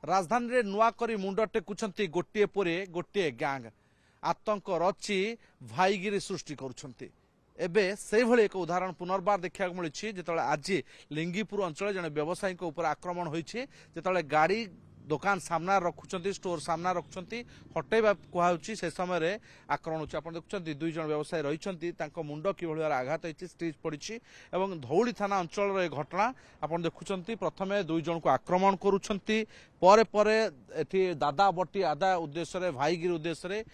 राजधानी रे नुआ करी मुंड टेकुछंती गोटे परे गोटे गैंग आतंक रची भाईगिरी सृष्टि करुछंती। एबे से भली एक उदाहरण पुनर्बार देखा मिली जो आज लिंगीपुर अंचल जड़े व्यवसायी उपर आक्रमण होती जो गाड़ी दुकान सामना रखुंट स्टोर सामना रखुंट हटेबा कहुच्छी से समय आक्रमण होती। आप देखुं दुई जन व्यवसायी रही मुंड कि आघात होती स्टिच पड़ी और धौली थाना अंचल घटना आप देखुं प्रथम दुई जन को आक्रमण करुँच दादा बटी आदा उद्देश्य भाईगिरी उद्देश्य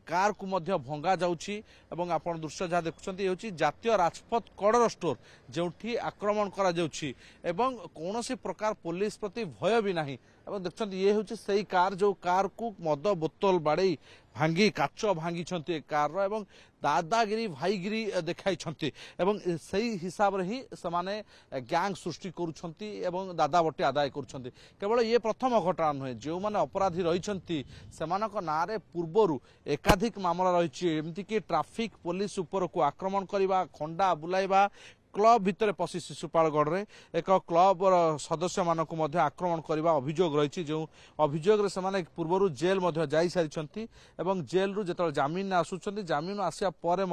कार को मध्य भंगा जाउछि एवं आपण दृश्य जहाँ देखुछंती हेउछि जातीय राजपथ कड़र स्टोर जोठी आक्रमण करा जाउछि एवं कौनसी प्रकार पुलिस प्रति भय भी नाही। एवं देखुछंती ये हेउछि सेही कार जो कार को मद बोतल बाड़े भांगी काच भांगी छंती कार रो एवं दादागिरी भाईगिरी देखाई छंती एवं सही हिसाब रे ही समाने गैंग सृष्टि करुछंती एवं दादा बटी आदाय करुछंती। केवल ये प्रथम घटना नुहे जो माने अपराधी रही छंती सेमानक नारे पूर्वरु एकाधिक मामला रही एमती कि ट्राफिक पुलिस उपर को आक्रमण करने खंडा बुलाइबा क्लब भितर पशि शिशुपालगढ़ रे एक क्लब सदस्य मानक मध्य आक्रमण करने अभियोग रही जो अभियोग से पूर्व जेल जा सारी एवं जेल रु जो जामिन आसुंच जामिन आसिया पर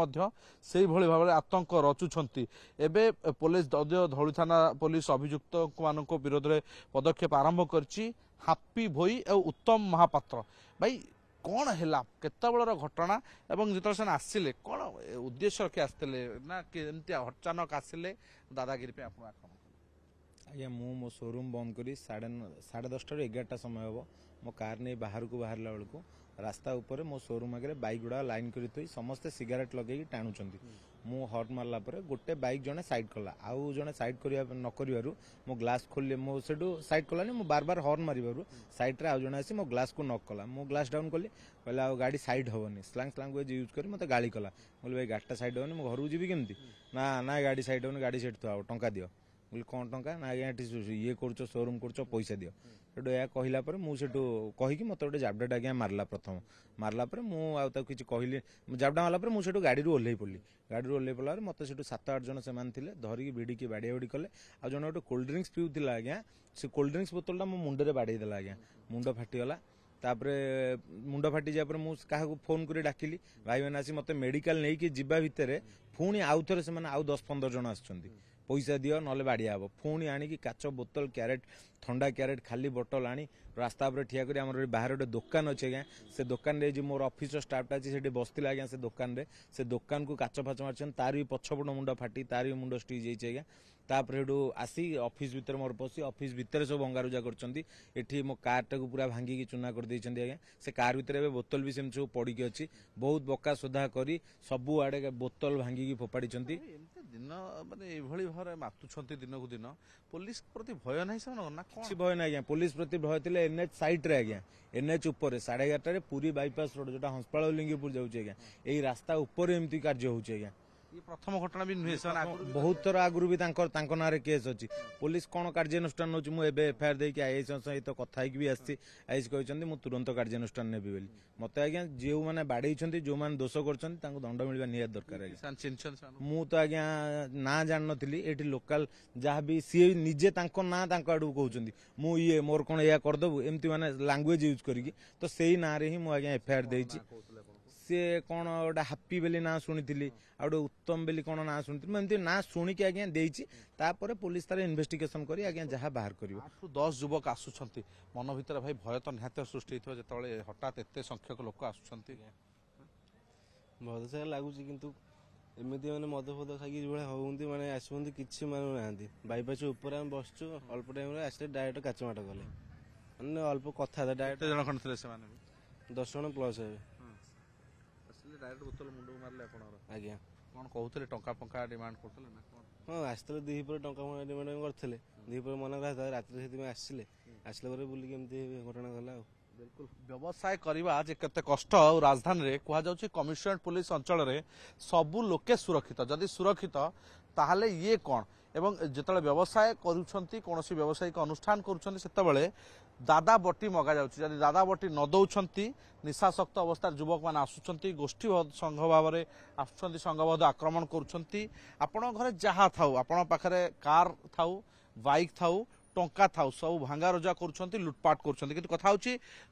से भली भाव आतंक रचुंट। एबे पुलिस धौली थाना पुलिस अभियुक्त मान विरोध में पदक्षेप आरंभ कर हापी भोई और उत्तम महापात्र भाई कौन है केत बड़ घटना एवं जो आसिले कौन उद्देश्य रखी आसते ना केमती अचानक आसिले दादागिरी पे आप आक्रमण आज्ञा मो शोरूम बंद करी 10:30 ରୁ 11ଟା समय हम मो कार नहीं बाहर को बाहरला बेलू रास्ता उपर मो शोरूम आगे बाइक गुड़ा लाइन कर समस्ते सिगारेट लगे टाणुंट मु हर्न मारला गोटे बाइक जड़े सैड कला आउ जड़े सैड न कर मो ग्लास खोल मो से सैड कलानी मो बार बार हर्न मारू सैड्रे आउ जड़े आसी मो ग्लास को नक कला मो ग्लास डाउन कली कहले आ गाड़ी सैड हेनी स्लांग स्लांग यूज कर मत गाड़ी कला बोले भाई गाड़ीटा सैड हेनी मो घर को जी केमती ना ना गाड़ी सैड हेनी गाड़ी सेठ थो टंका दियो बोले कौन टंका ना आज्ञा ये कर शोरूम कर पैसा दियो सेठू या कहला मुझे कहीकि मत गोटे जाबडाटा आज्ञा मारला प्रथम मारला मुझे किसी कहली जाबडा मारला मुझे गाड़ी ओह्ल पड़ी गाड़ी ओह्ल पड़ा मत से 7-8 जन से धरिकी भिड़िकी बाड़िया बाड़ी कले आ जन गोटे कोल्ड ड्रिंक्स पिउला आज्ञा से कोल्ड ड्रिंक्स बोतलटा मो मुंडे बाड़े देला आज्ञा मुंड फाटीगला तापरे मुंड फाटी जापर मु काहाकू फोन कर डाकिली भाई मैंने आसी मत मेडिकल नहीं कि जीवा भितर पुणी आउ थे से आउ 10-15 जन आसुंच पैसा दियो नले बाड़िया हम पुणी आनिकी काच बोतल क्यारेट ठंडा क्यारेट खाली बोतल आनी रास्ता पर ठिया कर आम बाहर गोटे दुकान अच्छे आज्ञा से दुकान रे मोर ऑफिस स्टाफटा अच्छे से बसला आज्ञा से दुकान को काच फाच मार्च तार भी पछपट मुंड फाटी तार भी मुंड स्टिच जाइए आज्ञा तापर आसी ऑफिस भितर मोर पशी ऑफिस भितर सब भंगारुजा कर मो कारटा को पूरा भांगिकी चूना कर देइछन्ती आज्ञा से कार भितर बोतल भी सेम सब पड़ी अच्छी बहुत बका सोधा करी सबु आड़े बोतल भांगिकी फोपाड़ी दिन माने भाव मातुंट दिन को दिन पुलिस प्रति भय ना किसी भय ना आज्ञा पुलिस प्रति भय थे एनएच साइड रे आज्ञा एनएच उपर 11:30 पुरी बाईपास रोड जो हंसपाल लिंगीपुर जाऊँगी आज्ञा यही रास्ता उपर एमती कार्य होउछि आज्ञा ये प्रथम घटना भी नुहे बहुत थर आगु भी ना केस अच्छी पुलिस कौन कार्यानुष्ठान नौ मुझे एफआईआर देकी आईएस सहित कथा भी आसी आईएस कहते मुझे तुरंत कार्यानुष्ठान नेबी बोली मत आज्ञा जो मैंने बाड़े जो मैंने दोष कर दंड मिलवा निहाती दरकार मु तो आज्ञा ना जान नी ये लोकाल जहाँ भी सी निजे ना आड़ू कहते मु ये मोर कौन या करदेबू एमती मैंने लांगुएज यूज करी तो से ना ही मुझे एफआईआर देती सी कौन गोटे हापी बेली ना शुणी आ गए उत्तम बेली कौन ना शुणी एमती ना शुणिकी आज्ञा देपर पुलिस तार इन्वेस्टिगेशन कर आज्ञा जहाँ बाहर कर 10 युवक आसुंच मन भर भाई भय तो निहत सृष्टि जो हठात एत संख्यक लोक आसुंच भय से लगुच कि एमती मैंने मद फद खाई हमें मैंने आसुँच कि मानू ना बाईपास उपर आम बसचु अल्प टाइम आसले डायरेक्ट काचमाट कले मैंने अल्प कथा डायरेक्ट 10 जन प्लस है डायरेक्ट बोतल मुंड मारले आज्ञा कौन कहते टंका फंका डिमांड करते हाँ आसते दीपर टंका फंका डिमांड करते दीपर मना कर रात आसले आसला बुलिक घटना गला बिल्कुल व्यवसाय करवा जे केते कष्ट और राजधानी रे कहा जाउछि कमिशनरेट पुलिस अंचल रे सबु लोके सुरक्षित जदि सुरक्षित ताहले ये कौन एवं जिते व्यवसाय करुछंती कोनोसी व्यावसायिक अनुष्ठान करुछंती सेतबेले दादा बटी मगा जाउछि जदि दादा बटी न दउछंती निशाशक्त अवस्था युवक मान आसुछंती गोष्ठी संघ भाव में आसुछंती संघबद्ध आक्रमण करुछंती आपण घरे जहाँ थाउ आपण पाखरे कार थाउ बाइक थाउ टंका थाउ सब भांगारुजा कर लुटपाट कर कथा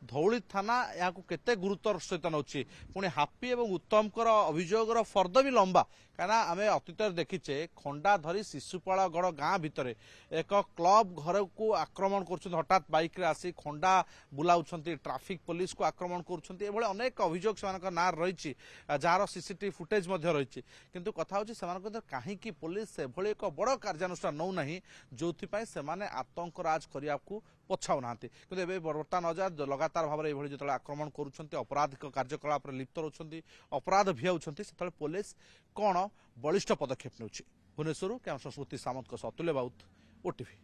धौली थाना या केते गुरुतर सहित नौछि पुणी हापी और उत्तम अभियोगर फर्द भी लंबा कहीं आम अतीत देखीचे खंडा धरी शिशुपालगढ़ गाँ भितर एक क्लब घर को आक्रमण कर हठात बाइक रे आसी खंडा बुलाउछंती ट्राफिक पुलिस को आक्रमण कर अनेक अभियोग से ना रही जार सीसीटीवी फुटेज रही किंतु कथा होची कहीं पुलिस से एक बड़ कार्यानुष्ठान नौ ना जो आतंक राज करने को पछाऊ ना कि बर्तमान अजा लगातार भाव में जो आक्रमण कर अपराधिक कार्यकलाप लिप्त रोच अपराध भिआउछंती से पुलिस कौन बलिष्ठ पदक्षेप नेउछि। भुवनेश्वर कैमरा संस्कृति सामंत अतुल्य बाउत ओटीवी।